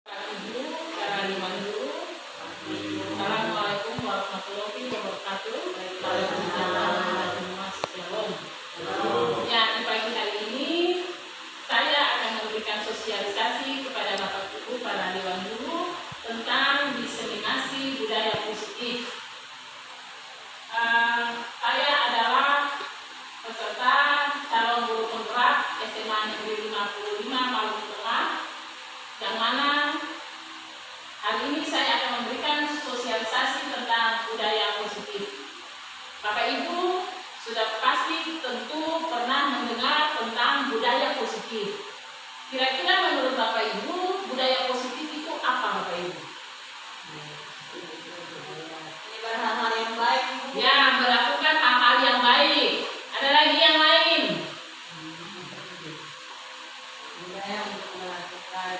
Ibu, para liman dulu. Assalamualaikum warahmatullahi wabarakatuh. Salam sejahtera, Mas Shalom. Ya, di pagi hari ini saya akan memberikan sosialisasi kepada Bapak Ibu para liman dulu tentang diseminasi budaya positif. Saya adalah peserta calon guru kontrak SMA Negeri 55 Maluku Tengah, yang mana hari ini saya akan memberikan sosialisasi tentang budaya positif. Bapak Ibu sudah pasti tentu pernah mendengar tentang budaya positif. Kira-kira menurut Bapak Ibu, budaya positif itu apa, Bapak Ibu? Menyebar hal-hal yang baik. Ya, melakukan hal-hal yang baik. Ada lagi yang lain? Budaya untuk melakukan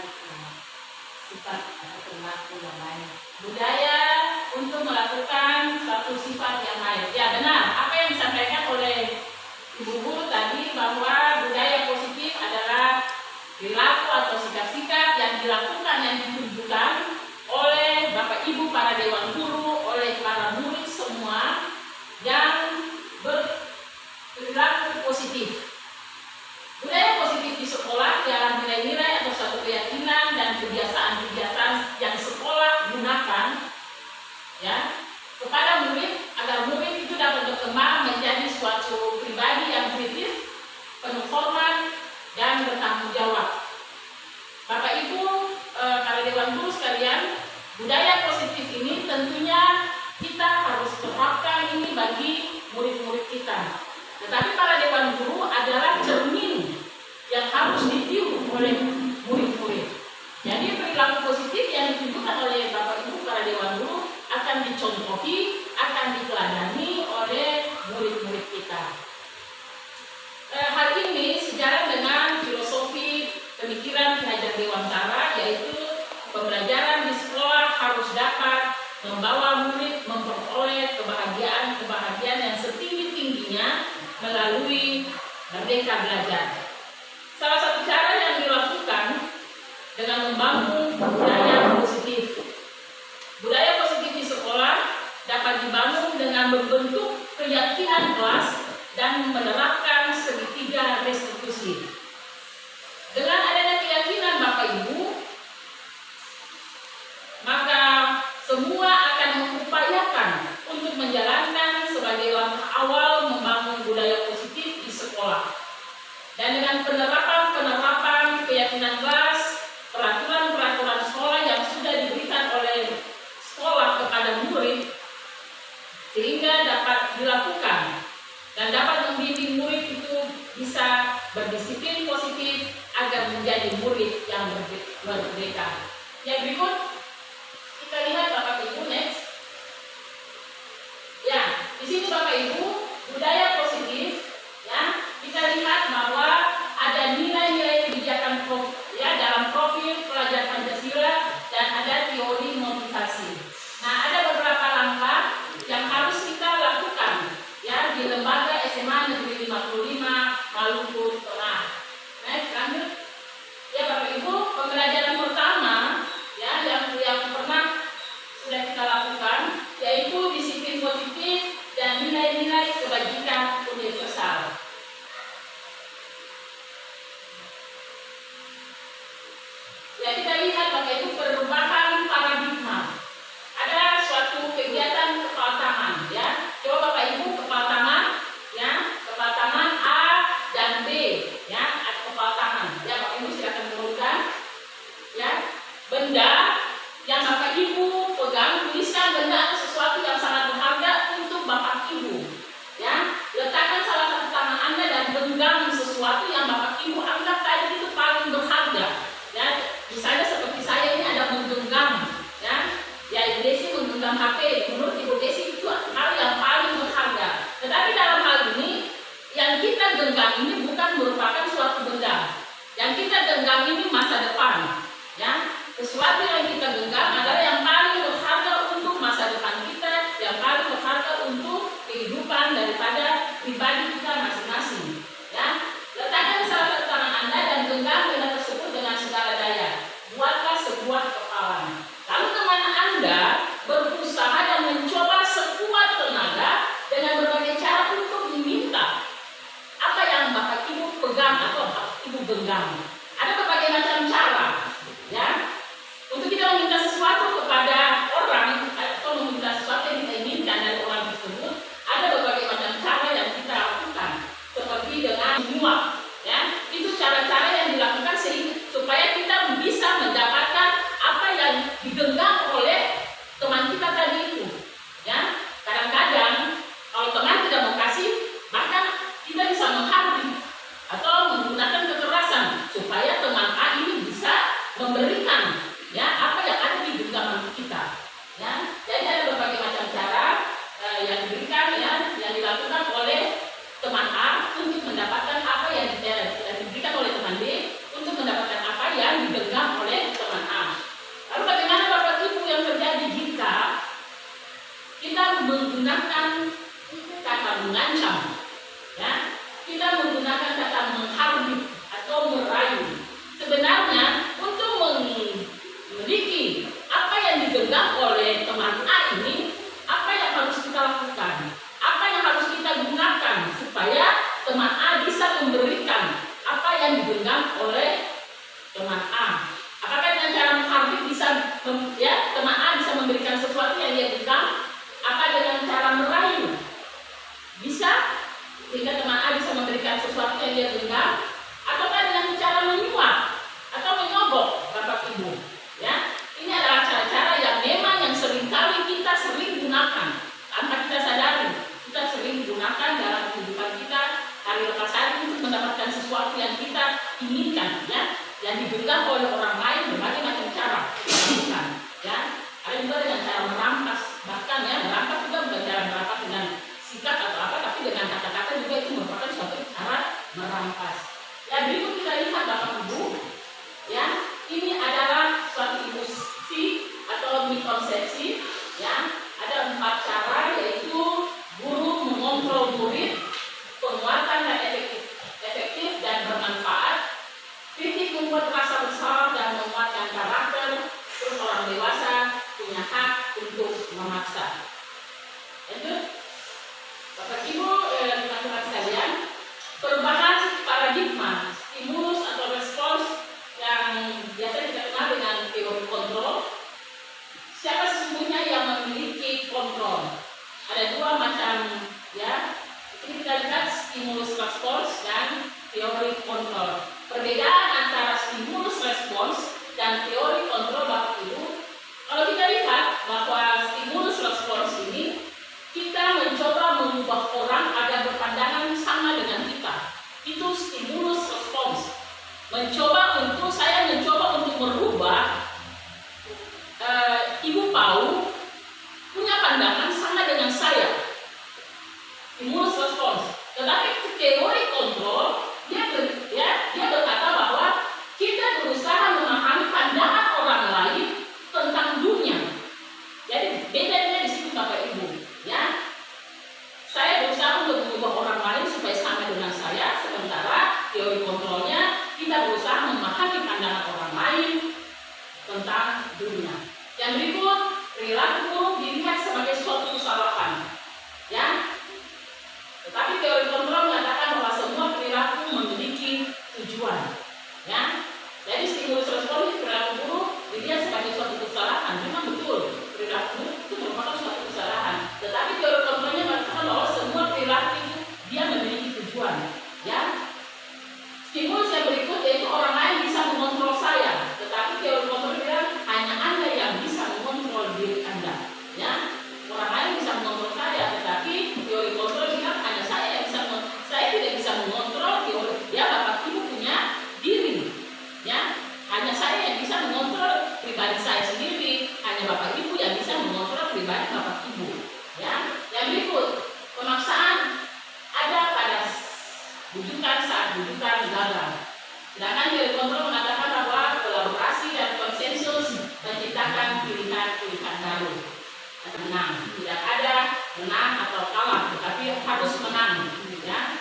sifat atau perilaku yang baik. Budaya untuk melakukan suatu sifat yang baik. Ya, benar. Apa yang disampaikan oleh Ibu Guru tadi, bahwa budaya positif adalah perilaku atau sikap-sikap yang dilakukan, yang ditunjukkan oleh Bapak Ibu para dewan guru, oleh para murid semua yang berperilaku positif. Budaya positif di sekolah ialah nilai-nilai atau suatu keyakinan dan kebiasaan-kebiasaan yang sekolah gunakan, ya, kepada murid agar murid itu dapat berkembang menjadi suatu pribadi yang kritis, penuh hormat dan bertanggung jawab. Bapak Ibu, para dewan guru sekalian, budaya positif ini tentunya kita harus terapkan ini bagi murid-murid kita. Tetapi para dewan guru adalah cermin yang harus ditiru oleh murid-murid. Jadi perilaku positif yang ditunjukkan oleh Bapak Ibu para dewan guru akan dicontohi, akan diteladani oleh murid-murid kita. Hal ini sejalan dengan filosofi pemikiran Ki Hajar Dewantara, yaitu pembelajaran di sekolah harus dapat membawa murid memperoleh kebahagiaan yang setinggi-tingginya melalui merdeka belajar. Salah satu cara yang dilakukan dengan membangun budaya positif. Budaya positif di sekolah dapat dibangun dengan membentuk keyakinan kelas dan menerapkan segitiga restitusi. Dengan adanya keyakinan Bapak Ibu, maka semua akan mengupayakan untuk menjalankan sebagai langkah awal membangun budaya positif di sekolah. Dan dengan penerapan keyakinan kelas, peraturan-peraturan sekolah yang sudah diberikan oleh sekolah kepada murid, sehingga dapat dilakukan dan dapat membimbing murid itu bisa berdisiplin positif agar menjadi murid yang merdeka. Yang berikut kita lihat Bapak Ibu, next. Ya, di sini Bapak Ibu, budaya positif, ya, kita lihat bahwa ada nilai-nilai kebijakan dalam profil pelajar Pancasila dan ada teori motivasi. Nah, ada beberapa langkah yang harus kita lakukan, ya, di lembaga SMA Negeri 55 Maluku Tengah. Next, lanjut. Ya Bapak Ibu, pembelajaran pertama, ya, yang pernah sudah kita lakukan, yaitu disiplin positif dan nilai-nilai dilakukan oleh teman A untuk mendapatkan apa yang diberikan oleh teman B untuk mendapatkan apa yang digenggam oleh teman A. Lalu bagaimana Bapak Ibu yang terjadi jika kita menggunakan kata mengancam, ya, kita menggunakan kata menghardik atau merayu? Sebenarnya untuk memiliki apa yang digenggam oleh teman A ini, apa yang harus kita lakukan? Apa yang harus kita gunakan supaya teman A bisa memberikan apa yang digenggam oleh teman A? Apakah dengan cara menghardik bisa, ya, teman A bisa memberikan sesuatu yang dia genggam? Apa dengan cara merayu bisa sehingga teman A bisa memberikan sesuatu yang dia genggam? Ataukah dengan cara menyuap atau menyogok, Bapak Ibu? Ya, ini adalah cara-cara yang memang yang seringkali kita sering gunakan tanpa kita sadari. Kita sering gunakan dalam kehidupan kita hari lepas hari untuk mendapatkan sesuatu yang kita inginkan, ya, yang digenggam oleh orang lain. Berbagai macam cara kita lakukan, ya. Ada juga dengan cara merampas, bahkan ya merampas juga bukan cara merampas dengan sikat atau apa, tapi dengan kata-kata juga itu merupakan suatu cara merampas. Ya, berikut kita lihat Bapak Ibu, ya, ini adalah suatu ilustrasi atau mikonsepsi, ya. Ada 4 cara, yaitu guru mengontrol murid, penguatan dan efektif dan bermanfaat, kritik membuat rasa bersalah dan menguatkan karakter, terus orang dewasa punya hak untuk memaksa. Lanjut, Bapak Ibu, teman-teman sekalian, perubahan paradigma, stimulus atau respons yang biasa kita kenal dengan teori kontrol. Siapa sesungguhnya yang memiliki kontrol? Ada 2 macam, ya. Ini kita lihat stimulus respons dan teori kontrol. Perbedaan antara stimulus respons dan teori kontrol, Bapak Ibu. Kalau kita lihat bahwa stimulus respons ini, kita mencoba mengubah orang agar berpandangan sama dengan kita. Itu stimulus respons. Saya mencoba untuk merubah Ibu Pau punya pandangan sama dengan saya. Stimulus respons. Tetapi teori kontrol dia berkata bahwa kita berusaha memahami pandangan orang lain tentang dunia. Jadi bedanya di situ Bapak Ibu, ya. Saya berusaha untuk mengubah orang lain supaya sama dengan saya, sementara teori kontrolnya kita berusaha memahami pandangan orang lain tentang dunia. Yang berikut, perilaku buruk dilihat sebagai suatu kesalahan, ya. Tetapi teori kontrol mengatakan bahwa semua perilaku memiliki tujuan, ya. Jadi stimulus respons perilaku buruk dilihat sebagai suatu kesalahan. Memang betul, perilaku buruk itu merupakan suatu kesalahan. Tetapi teori kontrolnya mengatakan bahwa semua perilaku itu dia memiliki tujuan, ya. Stimulus yang berikut yaitu orang lain bisa mengontrol saya, tetapi teori kontrol bilang hanya Anda yang bisa mengontrol diri Anda, ya. Orang lain bisa mengontrol saya, tetapi teori kontrol bilang hanya saya yang saya tidak bisa mengontrol teori. Ya, Bapak Ibu punya diri, ya. Hanya saya yang bisa mengontrol pribadi saya sendiri, hanya Bapak Ibu yang bisa mengontrol pribadi Bapak Ibu, ya. Yang berikut, pemaksaan ada pada bujukan saat bujukan gagal. Sedangkan teori kontrol mengatakan bahwa kolaborasi dan konsensus menciptakan pilihan-pilihan baru. Menang, tidak ada menang atau kalah, tetapi harus menang, ya.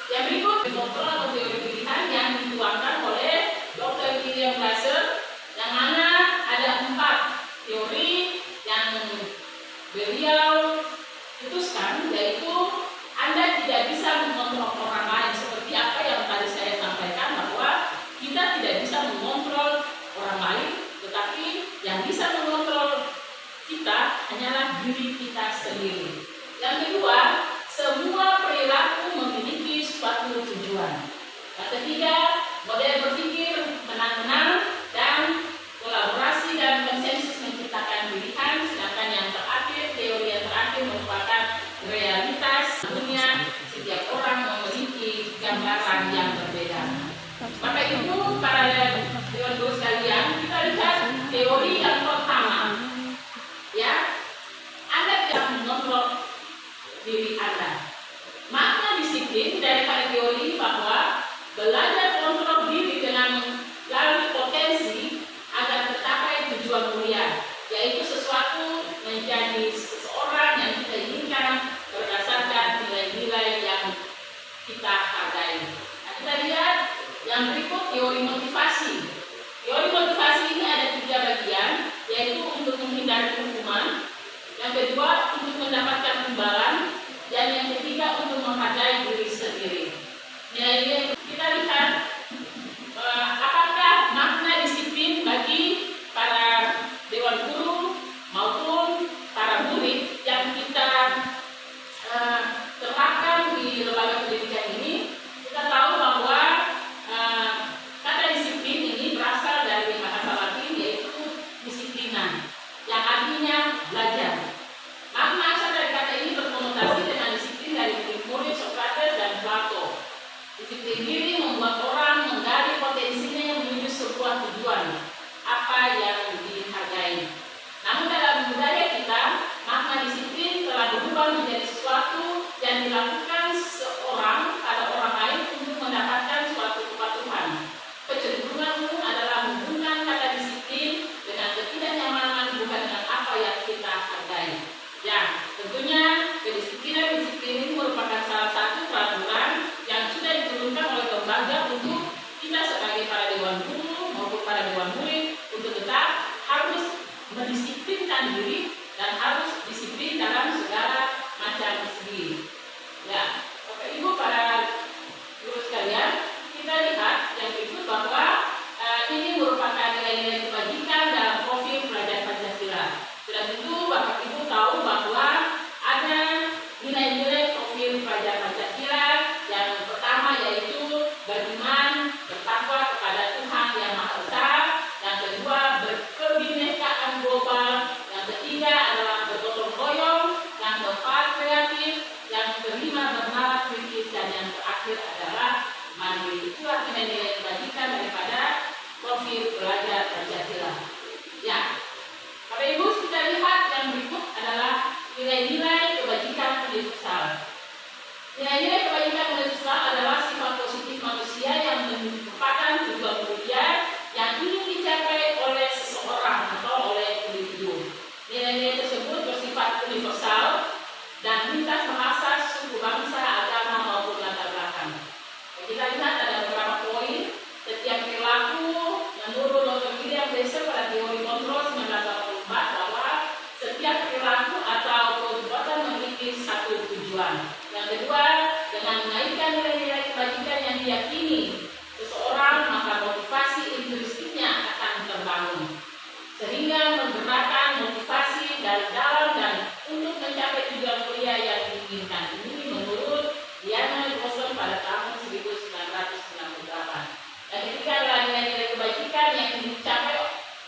Yang berikut, kontrol atau teori pilihan yang dituangkan oleh Dr. William Glasser, yang mana ada 4 teori yang beliau putuskan, yaitu Anda tidak bisa mengontrol orang lain, seperti apa yang tadi saya sampaikan bahwa kita tidak bisa mengontrol orang lain, tetapi yang bisa mengontrol kita hanyalah diri kita sendiri. Yang kedua, semua perilaku memiliki suatu tujuan. Yang ketiga, model berpikir menang-menang dan kolaborasi dan konsensus menciptakan pilihan. Sedangkan yang terakhir, teori yang terakhir merupakan realitas dunia. Setiap orang memiliki gambaran yang berbeda. Bapak Ibu, para teori sekalian, kita lihat teori yang pertama. Ya, Anda tidak mengontrol diri Anda. belajar kontrol diri dengan melalui potensi agar tercapai tujuan mulia, yaitu sesuatu menjadi seseorang yang kita inginkan berdasarkan nilai-nilai yang kita hargai. Nah, kita lihat yang berikut, teori motivasi. Teori motivasi ini ada 3 bagian, yaitu untuk menghindari hukuman, yang kedua untuk mendapatkan imbalan, dan yang ketiga untuk menghargai diri sendiri. Nilai-nilai kita lihat apakah makna disiplin bagi para dewan guru maupun para murid yang kita terapkan di lembaga pendidikan ini. Kita tahu bahwa kata disiplin ini berasal dari bahasa Latin, yaitu disiplinan, yang artinya belajar. Makna asal dari kata ini berkonotasi dengan disiplin dari murid Socrates dan Plato. Disiplin diri membuat orang menggali potensinya menuju sebuah tujuan, apa yang dihargai. Namun dalam budaya kita, makna disiplin telah berubah menjadi sesuatu yang dilakukan seorang pada orang lain untuk mendapatkan suatu kepatuhan. Kecenderungan umum adalah menghubungkan kata disiplin dengan ketidaknyamanan, bukan dengan apa yang kita hargai. Ya, tentunya kedisiplinan ini merupakan salah satu peraturan yang sudah diturunkan oleh lembaga untuk kita sebagai para dewan guru maupun para dewan murid untuk tetap harus mendisiplinkan diri dan harus disiplin dalam segala macam segi. Ya, Bapak Ibu para guru sekalian, kita lihat yang berikut bahwa ini merupakan nilai-nilai kebajikan dalam profil pelajar Pancasila. Sudah tentu Bapak Ibu tahu bahwa ada nilai-nilai profil pelajar Pancasila. Yang pertama yaitu beriman, bertakwa kepada Tuhan Yang Maha Esa. Yang kedua, berkebinekaan global. Yang ketiga adalah bergotong royong. Yang keempat, kreatif. Yang kelima, bernalar kritis. Dan yang terakhir adalah mandiri. Itulah nilai-nilai kebajikan daripada profil pelajar Pancasila. Ya, Bapak Ibu, kita lihat yang berikut adalah nilai-nilai kebajikan universal. Nilai-nilai kebajikan universal adalah sifat positif manusia yang merupakan tujuan mulia yang ingin dicapai oleh seseorang atau oleh individu. Nilai-nilai tersebut bersifat universal dan lintas bahasa, suku, bangsa, agama maupun latar belakang. Kita lihat ada beberapa poin. Setiap perilaku menurut Dr. William Glasser pada teori kontrol 1984 bahwa setiap perilaku atau perbuatan memiliki satu tujuan. Yang kedua, dengan mengaitkan nilai-nilai kebajikan yang diyakini seseorang, maka motivasi intrinstiknya akan terbangun, sehingga menggerakkan motivasi dari dalam dan untuk mencapai tujuan mulia yang diinginkan. Ini menurut Diana Grosson pada tahun 1998. Yang ketiga adalah nilai-nilai kebajikan yang dicapai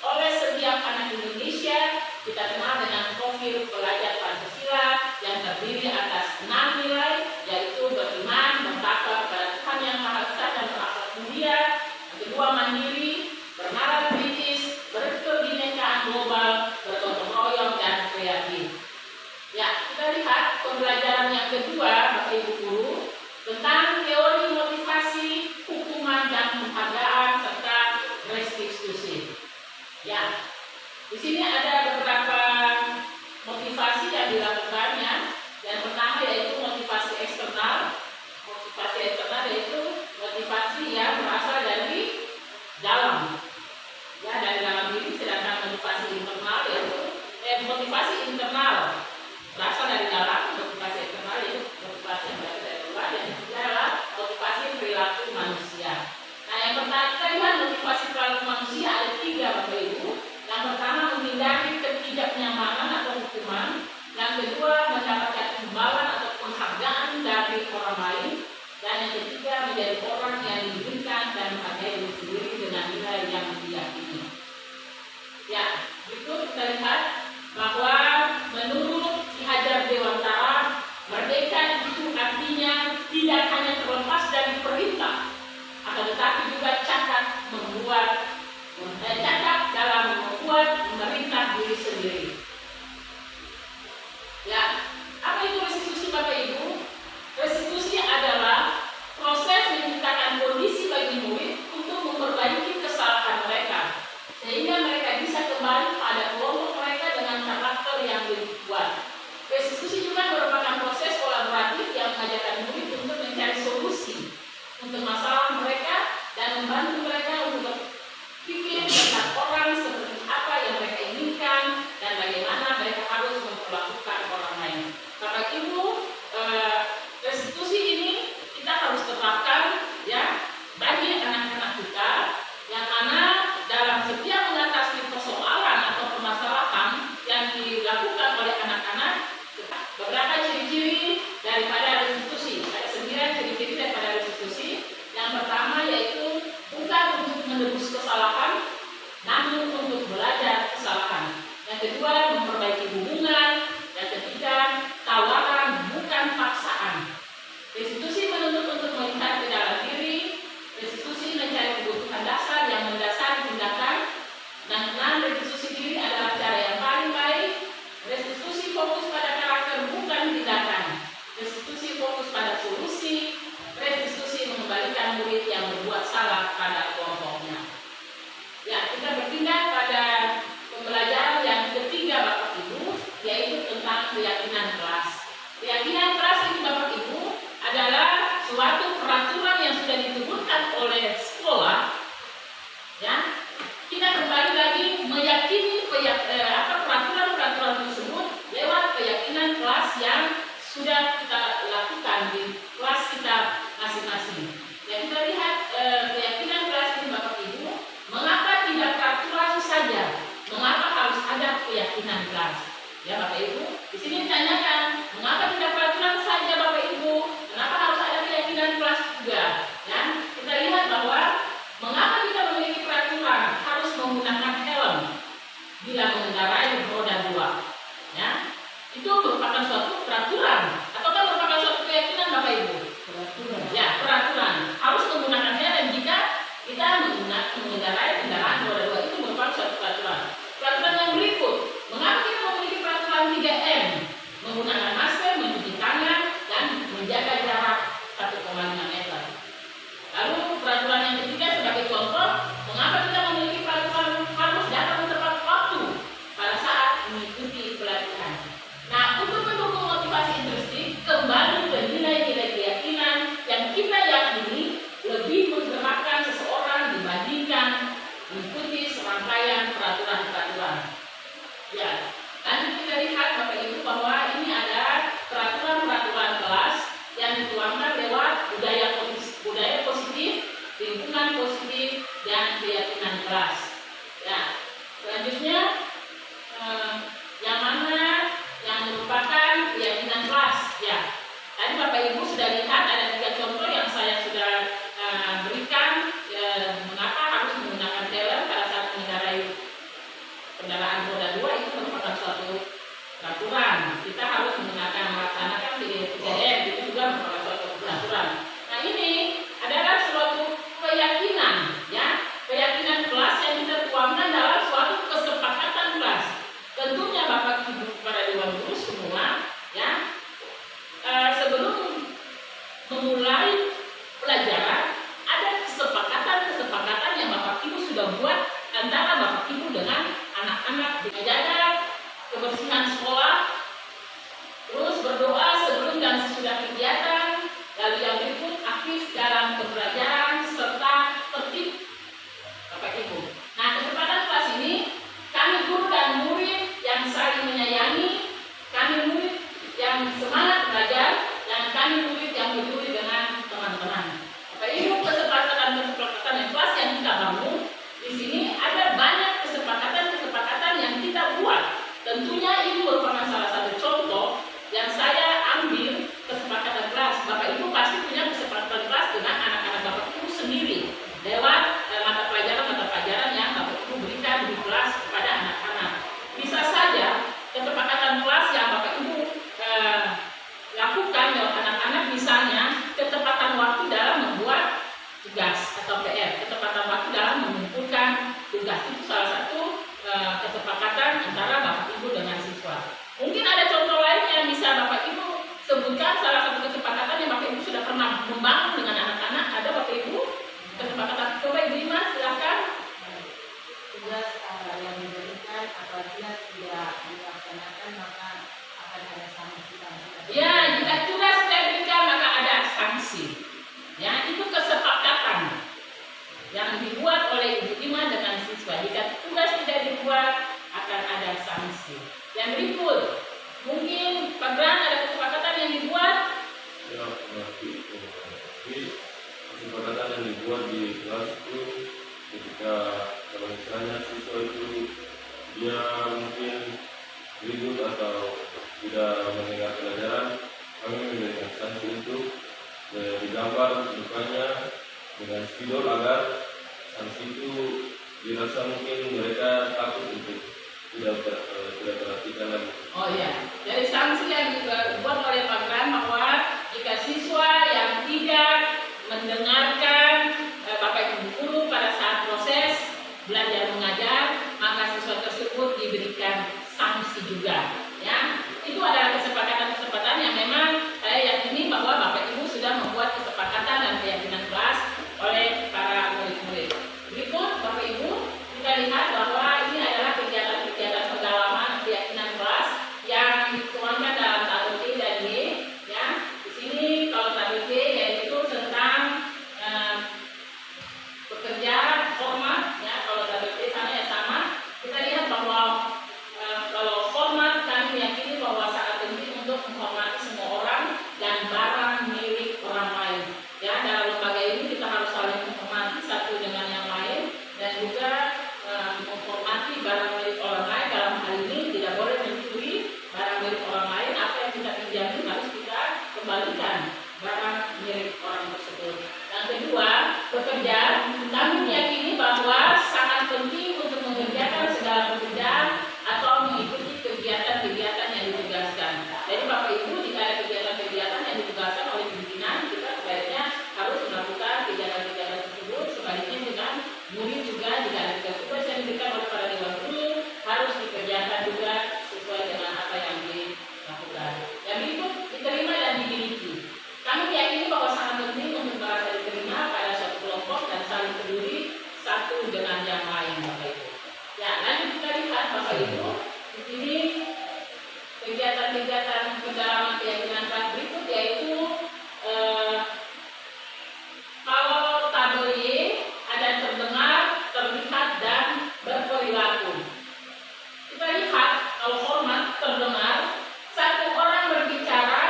oleh setiap anak Indonesia. Kita kenal dengan profil pelajar Pancasila yang terdiri atas 6 nilai, yaitu beriman, bertakwa kepada Tuhan Yang Maha Esa dan berakhlak mulia. Yang kedua, mandiri, bernalar kritis, berkebinekaan global, bergotong royong, dan kreatif. Ya, kita lihat pembelajaran yang kedua, Bapak Ibu guru, tentang teori motivasi, hukuman, dan penghargaan serta restitusi. Ya, di sini ada beberapa motivasi yang dilakukannya. Yang pertama yaitu motivasi eksternal. Motivasi eksternal yaitu motivasi yang berasal dari dalam, ya, dari dalam diri. Sedangkan motivasi internal yaitu motivasi internal berasal dari dalam. Motivasi eksternal yaitu motivasi yang berasal dari luar. Dan ketiga adalah motivasi perilaku manusia. Nah, yang pertama kita lihat motivasi perilaku manusia ada 3, Bapak Ibu. Yang pertama, menghindari ketidaknyamanan atau hukuman. Yang kedua, mendapatkan imbalan atau penghargaan dari orang lain. Dan yang ketiga, menjadi orang yang diinginkan dan menghargai diri sendiri dengan nilai yang diyakini. Ya, berikut kita lihat bahwa menurut Ki Hajar Dewantara, merdeka itu artinya tidak hanya terlepas dari perintah, akan tetapi juga cakap dalam membuat memerintah diri sendiri. Ya, apa itu restitusi, Bapak Ibu? Restitusi adalah proses menciptakan kondisi kedua, memperbaiki hubungan. Yang ketiga, tawaran bukan paksaan. Restitusi menuntut untuk melihat ke dalam diri. Restitusi mencari kebutuhan dasar yang mendasari tindakan. Dan enam, restitusi diri adalah cara yang paling baik. Restitusi fokus pada karakter bukan tindakan. Restitusi fokus pada solusi. Restitusi mengembalikan murid yang berbuat salah pada kelompoknya. Ya, kita berpindah pada pembelajaran yang ketiga Bapak Ibu, yaitu tentang keyakinan kelas. Keyakinan kelas ini Bapak Ibu adalah suatu peraturan yang sudah diturunkan oleh sekolah. Ya, kita kembali lagi meyakini peraturan-peraturan tersebut lewat keyakinan kelas yang sudah kita lakukan di kelas kita masing-masing. Ya, kita lihat keyakinan kelas ini Bapak Ibu, mengapa tidak peraturan saja? Mengapa harus ada keyakinan kelas? Ya Bapak Ibu, di sini ditanyakan, mengapa tidak peraturan saja Bapak Ibu? Kenapa harus ada keyakinan kelas juga? Ya, kita lihat bahwa mengapa kita memiliki peraturan harus menggunakan helm bila mengendarai roda 2? Ya, itu merupakan suatu peraturan ataukah merupakan suatu keyakinan Bapak Ibu? Peraturan. Ya, peraturan harus menggunakan helm jika kita mengendarai kendaraan roda 2, itu merupakan suatu peraturan. Peraturan yang berikut, mengapa kita memiliki peraturan 3M? Menggunakan masker, mencuci tangan, dan menjaga jarak 1,5 meter. Lalu peraturan yang ketiga sebagai contoh, mengapa kita memiliki peraturan harus datang tepat waktu pada saat mengikuti pelatihan. Nah, untuk mendukung motivasi intrinsik, kembali ke nilai-nilai keyakinan yang kita yakini lebih menggerakkan seseorang dibandingkan mengikuti serangkaian peraturan-peraturan. Ya, lanjut kita lihat Bapak Ibu bahwa ini ada peraturan-peraturan kelas yang dituangkan lewat budaya positif, lingkungan positif, dan keyakinan kelas. Ya, selanjutnya yang mana yang merupakan keyakinan kelas? Ya, tadi Bapak Ibu sudah lihat ada 3 contoh yang saya sudah berikan. Mengapa harus menggunakan helm pada saat mengendarai kendaraan roda 2, itu merupakan suatu peraturan. Kita harus melaksanakan 3M, itu juga merupakan suatu peraturan. Nah, ini adalah suatu keyakinan, ya, keyakinan kelas yang kita tuangkan dalam suatu kesepakatan kelas. Tentunya Bapak Ibu para dewan guru semua, ya, sebelum memulai pelajaran ada kesepakatan yang Bapak Ibu sudah buat antara Bapak Ibu dengan anak-anak, menjaga kebersihan sekolah, terus berdoa sebelum dan sesudah kegiatan, lalu yang berikut aktif dalam pembelajaran serta tertib Bapak Ibu. Nah, kesempatan kelas ini kami guru dan murid yang saling menyayangi, kami murid yang semangat belajar, dan kami murid yang peduli dengan teman-teman. Bapak Ibu, kesepakatan yang kelas yang kita bangun di sini ada banyak kesepakatan yang kita buat. Tentunya ini merupakan salah satu contoh yang saya ambil kesepakatan kelas. Bapak Ibu pasti punya kesepakatan kelas dengan anak-anak Bapak Ibu sendiri lewat mata pelajaran yang Bapak Ibu berikan di kelas kepada anak-anak. Bisa saja kesepakatan kelas yang Bapak Ibu lakukan lewat anak-anak, misalnya ketepatan waktu dalam membuat tugas atau PR, ketepatan waktu dalam mengumpulkan tugas, itu salah satu kesepakatan antara Bapak Ibu dengan siswa. Mungkin ada contoh lain yang bisa Bapak Ibu sebutkan, salah satu kesepakatan yang Bapak Ibu sudah pernah membangun dengan anak-anak. Ada Bapak Ibu kesepakatan? Coba Ibu Ima, silakan. Tugas yang diberikan apabila tidak dilaksanakan maka akan ada sanksi-sanksi. Ya, jika tugas tidak diberikan maka ada sanksi. Ya, itu kesepakatan yang dibuat oleh Ibu Ima dengan siswa. Jika tugas tidak dibuat akan ada sanksi. Yang berikut, mungkin Pak Gran ada kesepakatan yang dibuat? Ya, berarti kesepakatan yang dibuat di kelas itu ketika kalau misalnya siswa itu dia mungkin ribut atau tidak mendengar pelajaran, kami memberikan sanksi untuk digambar mukanya dengan spidol agar sanksi itu dirasa mungkin mereka takut untuk tidak perhatikan lagi. Oh iya, dari sanksi yang dibuat oleh Pangdam bahwa jika siswa yang tidak mendengarkan Bapak Ibu guru pada saat proses belajar mengajar, maka siswa tersebut diberikan sanksi juga. Ya, itu adalah kesepakatan yang memang saya yakini bahwa Bapak Ibu sudah membuat kesepakatan dan keyakinan kelas oleh para murid-murid. Berikut Bapak Ibu kita lihat bahwa ini adalah kegiatan-kegiatan pendalaman keyakinan kelas yang dituangkan dalam tabel D dan D. Ya, di sini kalau tabel D yaitu tentang bekerja format. Ya, kalau tabel D sana ya sama. Kita lihat bahwa kalau format kami meyakini bahwa sangat penting untuk menghormati semua orang dan barang milik orang lain. Ya, dalam lembaga ini kita harus saling menghormati satu dengan yang lain dan juga menghormati barang milik orang lain. Dalam hal ini tidak boleh mencuri barang milik orang lain. Apa yang kita pinjami harus kita kembalikan barang milik orang tersebut. Yang kedua, bekerja. Kami meyakini bahwa sangat penting untuk mengerjakan segala pekerjaan atau mengikuti kegiatan-kegiatan yang ditugaskan. Jadi Bapak Ibu, jika ada kegiatan-kegiatan yang ditugaskan oleh pimpinan, kita sebaiknya harus melakukan kegiatan-kegiatan tersebut. Sebaliknya dengan murid juga, jika ada tugas yang diberikan oleh para dewan guru, harus dikerjakan juga sesuai dengan apa yang dilakukan. Yang berikut, diterima dan dimiliki. Kami meyakini bahwa sangat penting untuk merasa diterima pada suatu kelompok dan saling peduli satu dengan yang lain, Bapak Ibu. Ya, lanjut kita lihat Bapak Ibu. Di sini kegiatan-kegiatan pendalaman keyakinan kelas berikut yaitu kalau tabel Y ada terdengar, terlihat dan berperilaku. Kita lihat kalau format terdengar, satu orang berbicara,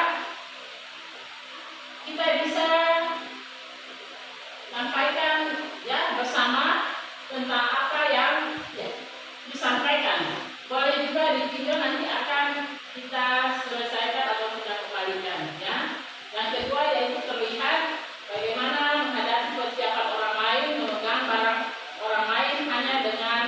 kita bisa sampaikan ya bersama tentang apa yang disampaikan. Boleh juga di video nanti akan kita selesaikan atau kita kembalikan ya. Yang kedua yaitu terlihat bagaimana menghadapi persiapan orang lain, memegang barang orang lain hanya dengan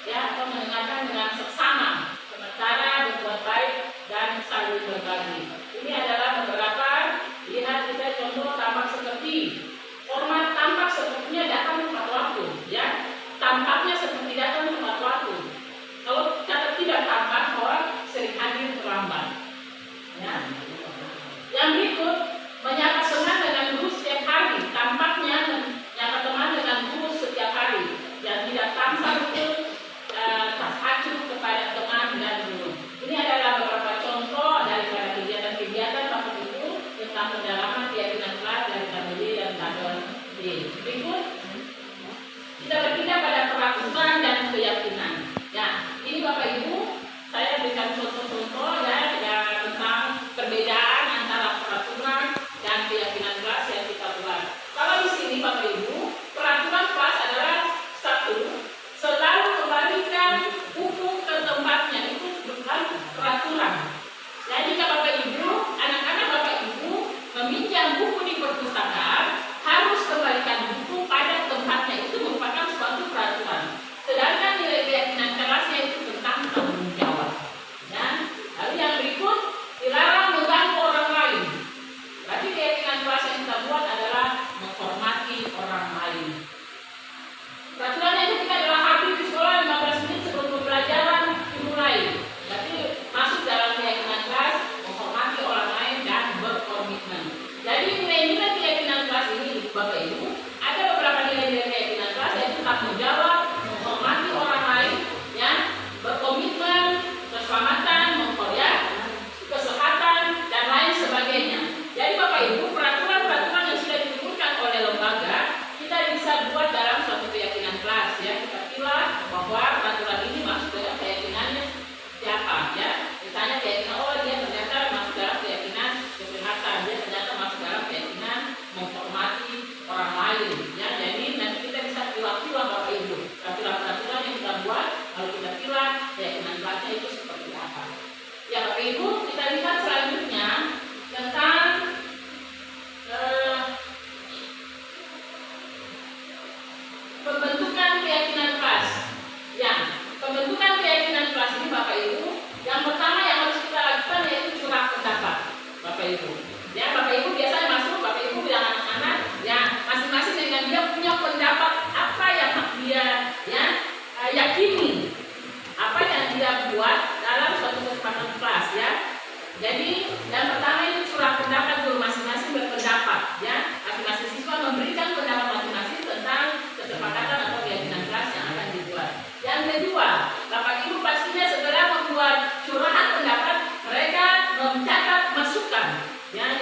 ya atau mendengarkan dengan seksama, sementara berbuat baik dan saling berbagi. Ini adalah beberapa, lihat kita contoh tampak seperti format tampak sepertinya datang tepat waktu ya. Tampaknya seperti datang tepat waktu. Kalau kata tidak tampak bahwa sering hadir terlambat. Ya. Yang berikut menyapa senang dengan guru setiap hari. Tampaknya menyapa teman dengan guru setiap hari. Dan tidak tampak betul acuh kepada teman dan guru. Ini adalah beberapa contoh daripada kegiatan-kegiatan Bapak Ibu tentang pendalaman keyakinan kelas dari tabel D dan tabel D. Berikut kita berpindah pada peraturan dan keyakinan. Ya, ini Bapak Ibu, saya berikan contoh-contoh ya tentang perbedaan antara peraturan dan keyakinan kelas yang kita buat. Kalau di sini Bapak Ibu, peraturan kelas adalah satu, selalu kembalikan buku ke tempatnya, itu bukan peraturan. Ya, jika Bapak Ibu, anak-anak Bapak Ibu meminjam buku di perpustakaan, harus kembalikan buku pada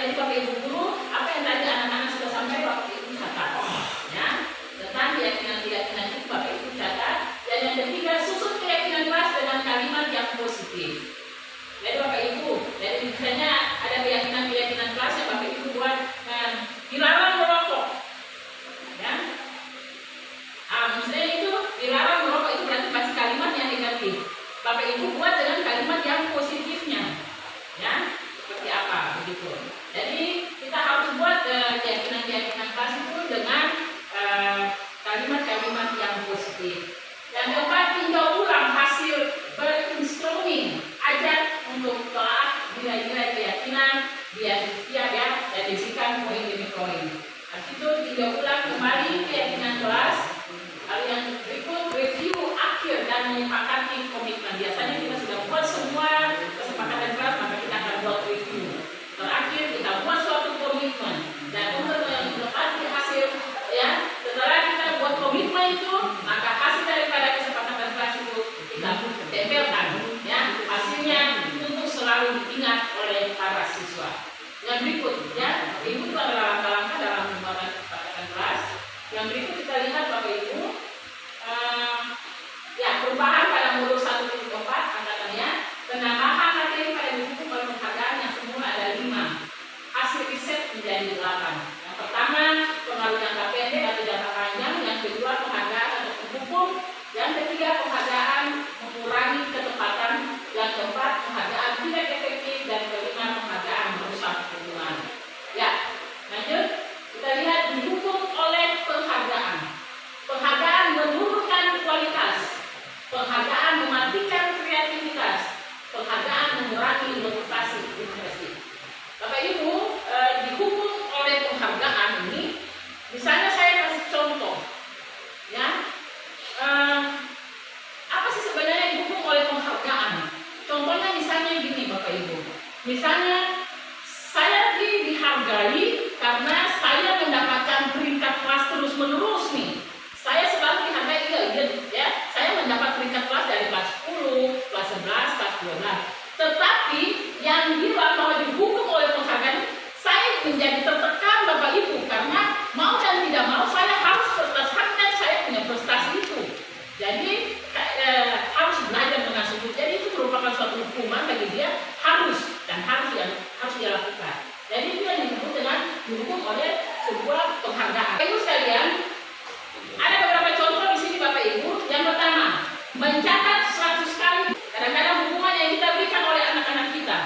Jadi Bapak Ibu guru, apa yang tadi anak-anak sudah sampaikan Bapak Ibu catat, ya. Tentang keyakinan-keyakinan itu Bapak Ibu catat. Dan yang ketiga, susun keyakinan kelas dengan kalimat yang positif. Jadi Bapak Ibu, jadi misalnya ada keyakinan-keyakinan kelas yang Bapak Ibu buat dilarang merokok, ya. Misalnya itu dilarang merokok itu berarti masih kalimat yang negatif. Bapak Ibu buat dengan kalimat yang positifnya, ya. Seperti apa begitu. Jadi kita harus buat keyakinan-keyakinan kelas itu dengan kalimat-kalimat yang positif. Dan dapat tinjau ulang hasil brainstorming, ajak untuk telah nilai-nilai keyakinan biar setiap ya, dan diisikan poin demi poin. Habis itu tinjau ulang kembali keyakinan kelas. Lalu yang berikut review akhir dan menyepakati komitmen. Biasanya kita sudah buat semua kesepakatan kelas, maka kita akan buat review. Terakhir kita buat suatu komitmen. Dan untuk menepati hasil ya, setelah kita buat komitmen itu, maka hasil daripada kesepakatan kelas itu kita tempelkan, ya. Hasilnya untuk selalu diingat oleh para siswa. Yang berikut, ya, Ibu telah langkah-langkah dalam pembuatan kesepakatan kelas. Yang berikut kita lihat Bapak Ibu, ya, perubahan pada modul 1.4 angkatannya, penambahan materi pada buku penghargaan yang semula ada 5, hasil riset menjadi 8. Yang pertama, pengaruh jangka pendek atau jangka panjang. Yang kedua, penghargaan atau hukum. Yang ketiga, penghargaan mengurangi ketepatan. Yang keempat, penghargaan tidak efektif. Dan kelima, penghargaan merusak hubungan. Ya, lanjut. Kita lihat didukung oleh penghargaan. Penghargaan menurunkan kualitas. Penghargaan mematikan kreativitas. Penghargaan mengurangi motivasi. Bapak Ibu, didukung oleh penghargaan ini, misalnya saya kasih contoh, ya, apa sih sebenarnya didukung oleh penghargaan? Contohnya misalnya gini Bapak Ibu, misalnya saya dihargai karena saya mendapatkan peringkat kelas terus menerus nih. Saya selalu dihargai, ya, saya mendapat peringkat kelas dari kelas 10, kelas 11, kelas 12. Tetapi yang bilang bahwa didukung oleh penghargaan, saya menjadi tertekan Bapak Ibu, karena mau dan tidak mau saya harus pertahankan saya punya prestasi itu. Jadi harus belajar dengan sungguh. Jadi itu merupakan suatu hukuman bagi dia, harus dia lakukan. Jadi itu yang disebut dengan didukung oleh sebuah penghargaan. Ibu sekalian, ada beberapa contoh di sini Bapak Ibu. Yang pertama, mencatat 100 kali. Kadang-kadang hukuman yang kita berikan oleh anak-anak kita,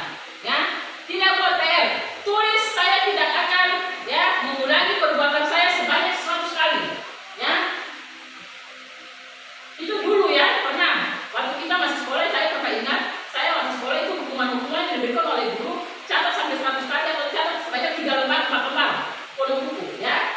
ya, tidak buat PR. Tulis saya tidak akan, ya, mengulangi perbuatan saya sebanyak 100 kali, ya. Itu dulu ya, pernah. Waktu kita masih sekolah, saya pernah ingat, saya waktu sekolah itu hukuman-hukuman yang diberikan oleh guru, catat sampai 100 kali atau catat sebanyak 3 lembar, 4 lembar, kolom buku, ya.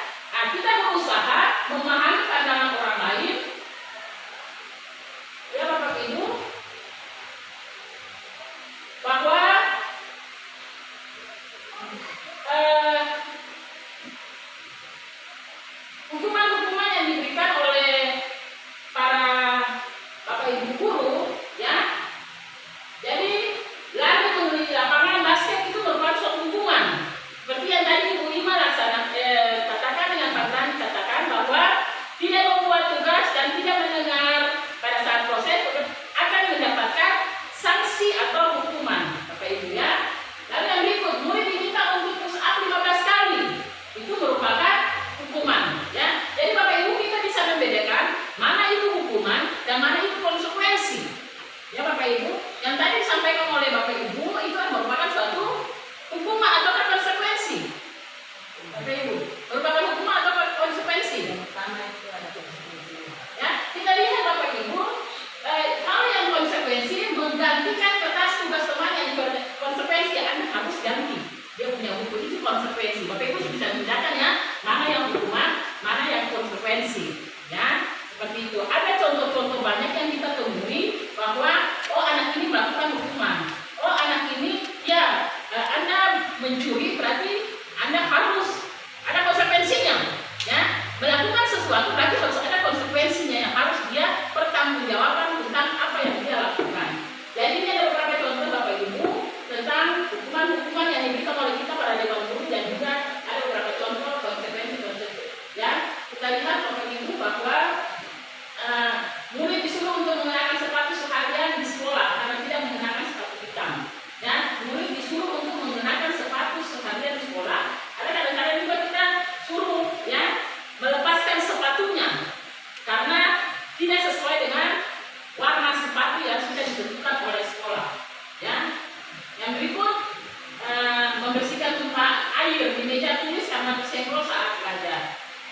Jangan tersenggol saat belajar.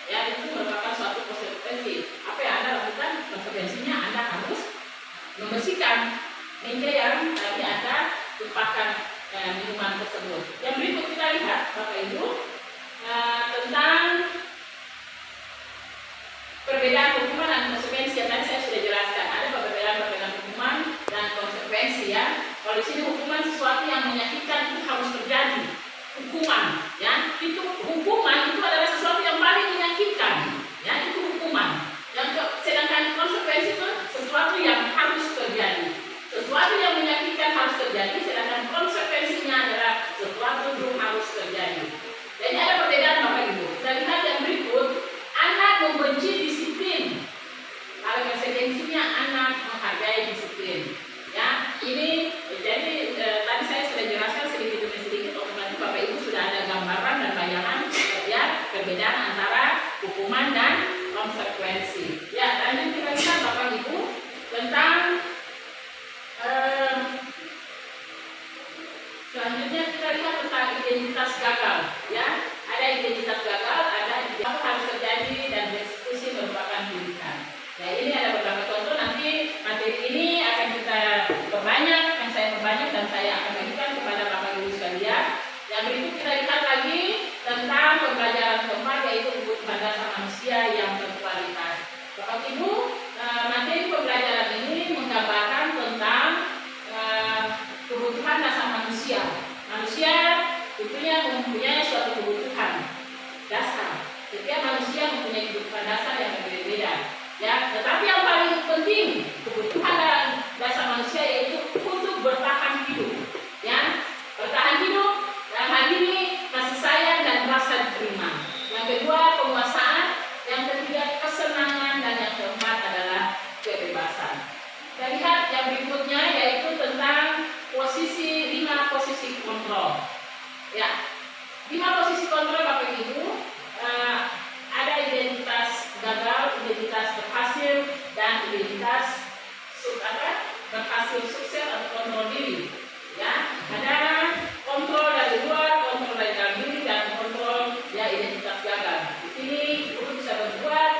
Ya, itu merupakan suatu konsekuensi. Apa yang Anda lakukan, konsekuensinya Anda harus membersihkan meja yang tadi Anda tumpahkan minuman tersebut. Yang berikut kita lihat, Bapak Ibu, tentang perbedaan hukuman dan konsekuensi yang tadi saya sudah jelaskan. Ada perbedaan hukuman dan konsekuensi ya. Kalau di sini hukuman sesuatu yang menyakitkan itu harus terjadi. Hukuman, ya, itu hukuman itu adalah sesuatu yang paling menyakitkan, ya, itu hukuman. Sedangkan konsekuensi itu sesuatu yang harus terjadi. Sesuatu yang menyakitkan harus terjadi, sedangkan konsekuensinya adalah sesuatu yang harus terjadi. Jadi ada perbedaan Bapak Ibu. Kita lihat yang berikut, anak membenci disiplin. Kalau konsekuensinya anak menghargai disiplin. Ya, ini jadi tadi saya sudah jelaskan sedikit demi sedikit. Otomatis Bapak Ibu sudah ada gambaran dan bayangan ya perbedaan antara hukuman dan konsekuensi. Ya, lanjut kita lihat Bapak Ibu tentang selanjutnya kita lihat tentang identitas gagal. Ya, ada identitas gagal, ada apa harus terjadi dan restitusi merupakan pilihan. Ya, ini ada beberapa contoh. Nanti materi ini akan kita perbanyak, yang saya perbanyak dan saya akan bagikan kepada Bapak Ibu sekalian. Yang berikut kita lihat lagi tentang pembelajaran keempat, yaitu kebutuhan dasar manusia yang berkualitas. Bapak Ibu, materi pembelajaran ini menggambarkan tentang kebutuhan dasar manusia. Manusia tentunya mempunyai suatu kebutuhan dasar. Setiap manusia mempunyai kebutuhan dasar yang berbeda-beda. Ya, tetapi yang paling penting kebutuhan dasar manusia yaitu untuk bertahan hidup. Ya, bertahan hidup. Dalam hal ini kasih sayang dan merasa diterima. Yang kedua penguasaan. Yang ketiga kesenangan dan yang keempat adalah kebebasan. Kita lihat yang berikutnya yaitu tentang 5 posisi kontrol. Ya, 5 posisi kontrol Bapak Ibu. Ada identitas gagal, identitas berhasil, dan identitas berhasil sukses atau kontrol diri. Ya, ada kontrol dari luar, kontrol dari dalam diri, dan kontrol ya identitas gagal. Di sini guru bisa berbuat.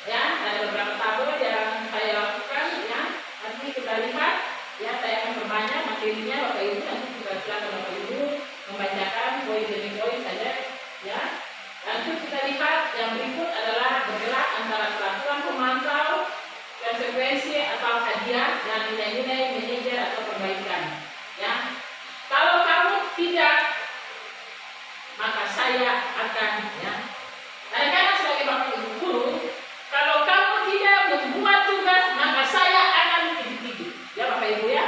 Ya, ada beberapa tabel yang saya lakukan. Ya, nanti kita lihat. Ya, saya akan perbanyak materinya Bapak Ibu. Nanti kita silakan Bapak Ibu membacakan poin demi poin saja. Ya. Lanjut kita lihat yang berikut adalah bergerak antara peraturan pemantau, konsekuensi atau hadiah, dan nilai-nilai manajer atau perbaikan. Ya, kalau kamu tidak, maka saya akan ya. Kadang-kadang sebagai Bapak Ibu guru, kalau kamu tidak membuat tugas, maka saya akan titik-titik. Ya Bapak Ibu ya.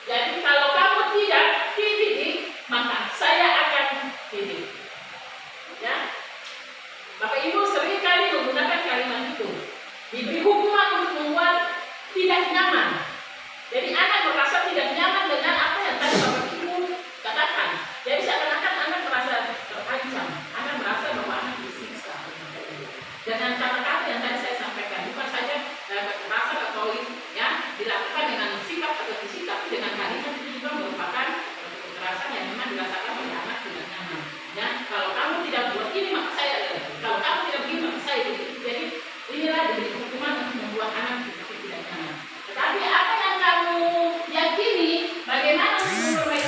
Jadi kalau kamu tidak titik-titik, maka saya akan titik. Ya. Bapak Ibu sering kali menggunakan kalimat itu. Diberi hukuman untuk membuat tidak nyaman. Jadi anak merasa tidak nyaman dengan apa yang tadi Bapak Ibu katakan. Jadi seakan-akan anak merasa terancam. Anak merasa bahwa anak disiksa. Dengan kata-kata yang tadi saya sampaikan, bukan saja merasa atau ya dilakukan dengan sikap atau fisik, tapi dengan kalimat itu juga merupakan kekerasan yang memang dirasakan oleh anak tidak nyaman. Ya, kalau kamu tidak buat ini maka saya, kalau kamu tidak begini maka saya begitu. Jadi inilah diberi hukuman untuk membuat anak tidak nyaman. Tetapi apa yang kamu yakini, bagaimana untuk memperbaiki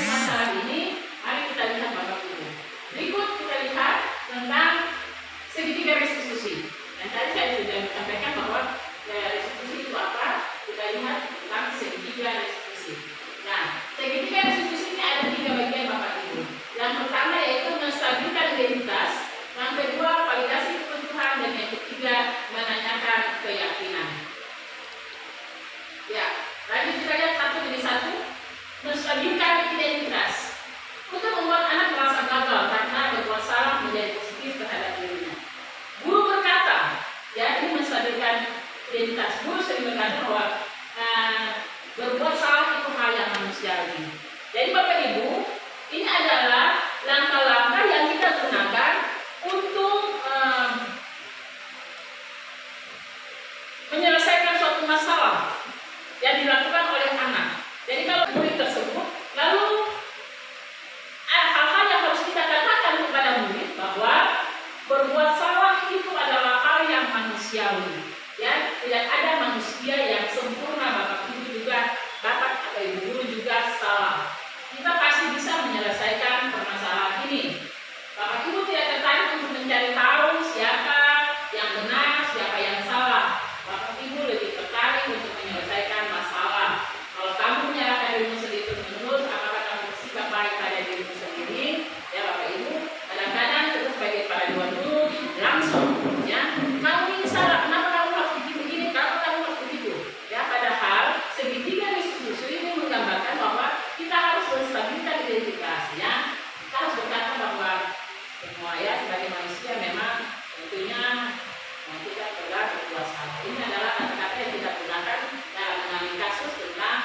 Ini adalah kata-kata yang kita gunakan dalam menangani kasus tentang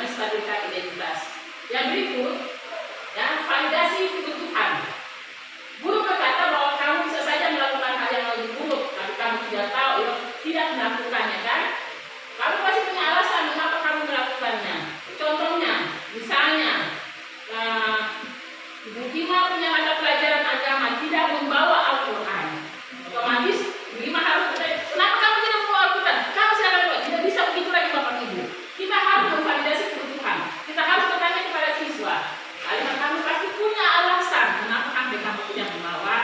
menstabilkan identitas. Yang berikut, ya, validasi kebutuhan. Guru berkata bahwa kamu bisa saja melakukan hal yang lebih buruk, tapi kamu tidak tahu, ya, tidak melakukannya, kan? Kamu pasti punya alasan mengapa kamu melakukannya. Contohnya, misalnya, Ibu Kima punya mata pelajaran agama tidak membawa Al-Quran. Otomatis Ibu Kima harus bertanya, kenapa kamu tidak membawa Al-Quran? Kamu silakan bawa. Tidak bisa begitu lagi Bapak Ibu. Kita harus memvalidasi kebutuhan. Kita harus bertanya kepada siswa. Kalian kamu pasti punya alasan kenapa kamu tidak membawa.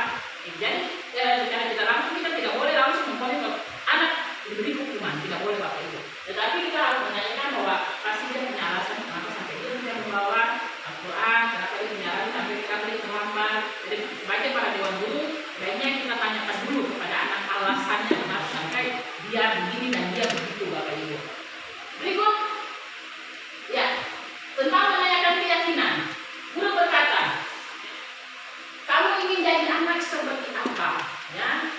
Jadi karena kita langsung, kita tidak boleh langsung memfonis anak diberi hukuman, tidak boleh Bapak Ibu. Tetapi kita harus menanyakan bahwa pasti dia punya alasan kenapa sampai dia tidak membawa Al-Quran, kenapa dia punya alasan sampai kita beri terlambat. Jadi sebagai para dewan guru, sebaiknya kita tanyakan dulu kepada anak alasannya kenapa sampai dia begini dan dia begitu Bapak Ibu. Berikut, ya, tentang menanyakan keyakinan. Guru berkata, kamu ingin jadi anak seperti apa? Ya,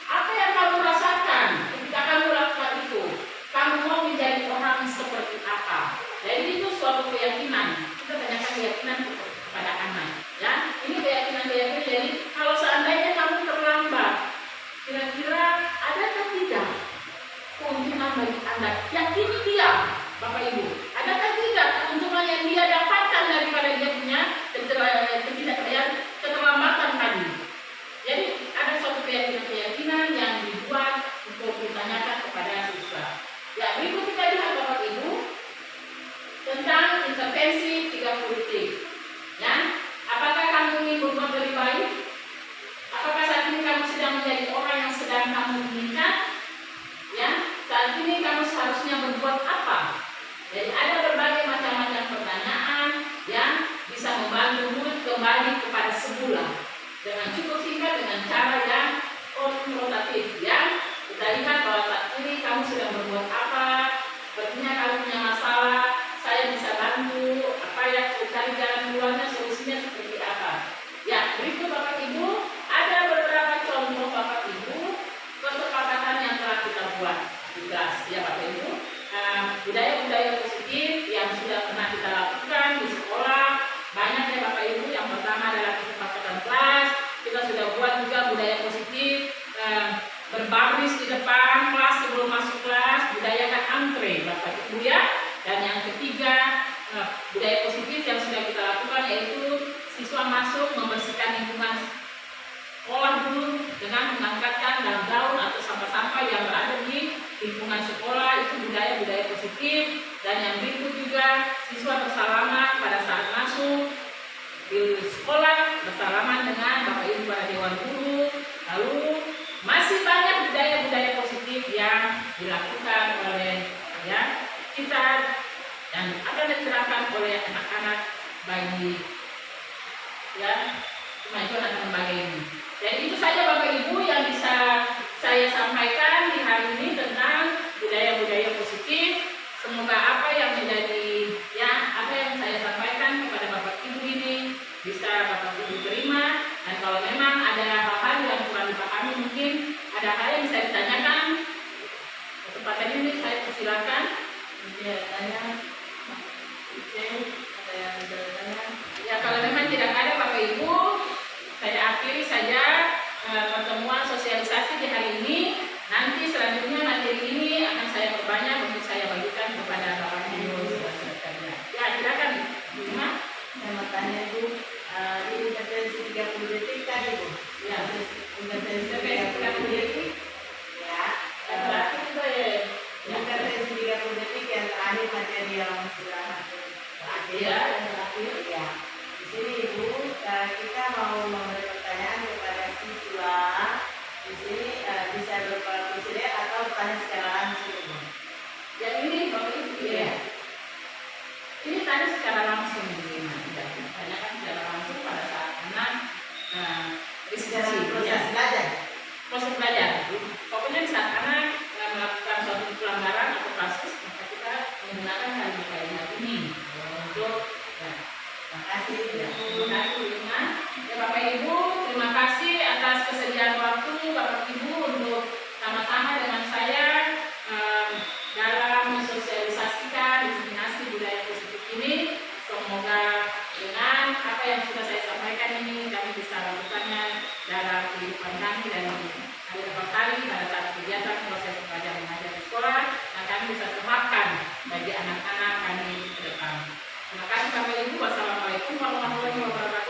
apa yang kamu rasakan ketika kamu lakukan itu? Kamu mau menjadi orang seperti apa? Jadi itu suatu keyakinan. Kita tanyakan keyakinan kepada anak. Ya, ini keyakinan. Jadi kalau seandainya kamu terlambat, kira-kira adakah tidak keuntungan bagi Anda? Yakini dia, Bapak Ibu. Adakah tidak keuntungan yang dia dapatkan daripada dia punya keterlambatan tadi? Jadi ada suatu keyakinan yang dibuat untuk ditanyakan kepada siswa. Ya, berikut kita lihat Bapak Ibu tentang intervensi 30 detik. Ya, apakah kamu ingin berbuat lebih baik? Apakah saat ini kamu sedang menjadi orang yang sedang kamu inginkan? Ya, saat ini kamu seharusnya berbuat apa? Jadi ada berbagai macam-macam pertanyaan yang bisa membantu murid kembali kepada semula dengan cukup singkat, dengan cara yang konfrontatif. Ya, kita lihat bahwa saat ini kamu sedang berbuat apa? Sepertinya kamu punya masalah, saya bisa bantu. Apa yang cari jalan keluarnya, solusinya seperti apa? Ya, berikut Bapak Ibu, ada beberapa contoh Bapak Ibu kesepakatan yang telah kita buat tugas, ya Bapak Ibu. Budaya-budaya positif yang sudah pernah kita lakukan di sekolah banyak ya Bapak Ibu. Yang pertama adalah kesepakatan kelas. Kita sudah buat juga budaya positif, berbaris di depan kelas sebelum masuk kelas, budayakan antre Bapak Ibu ya. Dan yang ketiga, budaya positif yang sudah kita lakukan yaitu siswa masuk membersihkan lingkungan sekolah dulu dengan mengangkatkan daun-daun atau sampah-sampah yang berada di lingkungan sekolah. Itu budaya-budaya positif. Dan yang berikut juga siswa bersalaman pada saat masuk di sekolah, bersalaman dengan Bapak Ibu para dewan guru. Lalu masih banyak budaya-budaya positif yang dilakukan oleh ya kita yang akan diterapkan oleh anak-anak bagi ya kemajuan anak lembaga ini. Jadi itu saja Bapak Ibu yang bisa saya sampaikan di hari ini tentang budaya-budaya positif. Semoga apa yang menjadi apa yang saya sampaikan kepada Bapak Ibu ini bisa Bapak Ibu terima. Dan kalau memang ada hal-hal yang kurang dipahami, mungkin ada hal yang bisa ditanyakan. Kesempatan ini saya persilakan. Ya, tanya. Ada yang bisa ditanya? Ya, kalau memang tidak ada Bapak Ibu, saya akhiri saja pertemuan sosialisasi di hari ini. Nanti selanjutnya materi ini akan saya perbanyak untuk saya bagikan kepada Bapak Ibu. Ya, silakan. Gimana? Saya mau tanya Bu, di intervensi 30 detik tadi Bu. Ya, Intervensi 30 detik. Ya. Terakhir itu ya. Intervensi 30 detik yang terakhir materi yang sudah terakhir. Ya, yang terakhir. Ya. Di sini Ibu, kita mau memberi pertanyaan kepada siswa. Di sini bisa berupa kuesioner atau bertanya secara langsung. Yang ini Bapak Ibu ya. Ini tadi secara langsung tanyakan secara langsung pada saat anak diskusi Proses belajar. proses belajar. Pokoknya di saat anak melakukan suatu pelanggaran atau kasus, maka kita menggunakan kalimat ini untuk Terima kasih. Ya Bapak Ibu, terima kasih atas kesediaan waktu Bapak Ibu untuk sama-sama dengan saya kehidupan kami dan beberapa kali pada saat kegiatan proses belajar mengajar di sekolah, dan kami bisa terapkan bagi anak-anak kami ke depan. Terima kasih Bapak Ibu. Wassalamualaikum warahmatullahi wabarakatuh.